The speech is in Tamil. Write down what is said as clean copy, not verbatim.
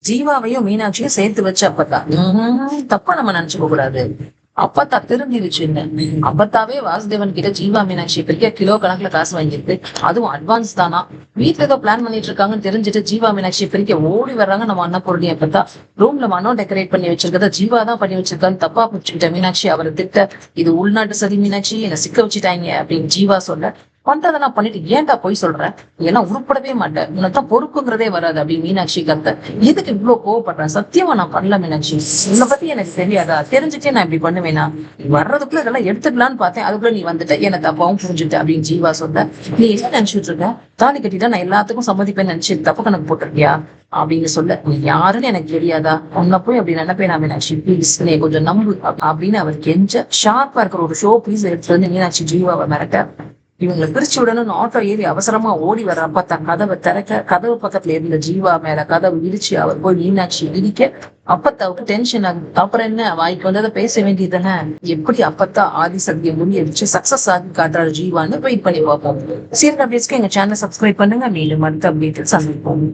ஜீவாவையும் மீனாட்சியும் சேர்த்து வச்சு அப்பத்தா தப்பா நம்ம நினைச்சுக்க கூடாது. அப்பத்தா தெரிஞ்சிருச்சுன்னு அப்பத்தாவே வாசுதேவன் கிட்ட ஜீவா மீனாட்சி பிரிக்க கிலோ கணக்குல காசு வாங்கியிருக்கு. அதுவும் அட்வான்ஸ் தானா. வீட்டுல ஏதோ பிளான் பண்ணிட்டு இருக்காங்கன்னு தெரிஞ்சுட்டு ஜீவா மீனாட்சி பிரிக்க ஓடி வர்றாங்க நம்ம அன்னபூர்ணி அப்பத்தா. ரூம்ல மனம் டெக்கரேட் பண்ணி வச்சிருக்கத ஜீவா தான் பண்ணி வச்சிருக்கான்னு தப்பா புடிச்சுக்கிட்ட மீனாட்சி அவரை திட்ட, இது உள்நாட்டு சதி மீனாட்சி, என்ன சிக்க வச்சுட்டாங்க அப்படின்னு ஜீவா சொல்ல, பண்றதை நான் பண்ணிட்டு ஏன்டா போய் சொல்றேன், ஏன்னா உருப்படவே மாட்டேன், உனக்கு பொறுப்புங்கிறதே வராது அப்படின்னு மீனாட்சி கத்த. எதுக்கு இவ்வளவு கோவப்படுறேன், சத்தியமா நான் பண்ணல மீனாட்சி, உன்னை பத்தி எனக்கு தெரியாதா, தெரிஞ்சுட்டே நான் இப்படி பண்ணுவேனா, வர்றதுக்குள்ள இதெல்லாம் எடுத்துக்கலான்னு பார்த்தேன், அதுக்குள்ள நீ வந்துட்ட, என்ன தப்பாவும் புரிஞ்சுட்ட அப்படின்னு ஜீவா சொல்ல, நீ என்ன நினைச்சிட்டு இருக்க, தாலி கட்டிட்டா நான் எல்லாத்துக்கும் சம்மதிப்பேன்னு நினைச்சு தப்பு கணக்கு போட்டிருக்கியா அப்படின்னு சொல்ல, நீ யாருன்னு எனக்கு தெரியாதா, உன்னை போய் அப்படி நினைப்பேன் நான் மீனாட்சி, ப்ளீஸ் நீ கொஞ்சம் நம்பு அப்படின்னு அவர் கெஞ்ச, ஷார்ப்பா இருக்கிற ஒரு ஷோ பீஸ் எடுத்துட்டு வந்து மீனாட்சி ஜீவாவை மிரட்ட, இவங்களை பிரிச்சு விடணும்னு ஆட்டோ ஏறி அவசரமா ஓடி வர்றப்ப தன் கதவை திறக்க, கதவு பக்கத்துல இருந்த ஜீவா மேல கதவு இடிச்சு அவர் போய் மீனாட்சி இடிக்க, அப்பத்தாவுக்கு டென்ஷன் ஆகுது. அப்புறம் என்ன, வாய்க்கு வந்ததை பேச வேண்டியதுதானே. எப்படி அப்பத்தா ஆதி சத்திய முறியடிச்சு சக்சஸ் ஆகி காட்டுறாரு ஜீவான்னு வெயிட் பண்ணி பார்ப்போம். சீரியல் அப்டேட்ஸ்க்கு எங்க சேனல் சப்ஸ்கிரைப் பண்ணுங்க. மேலும் அடுத்த அப்டேட்டில் சந்திப்போம்.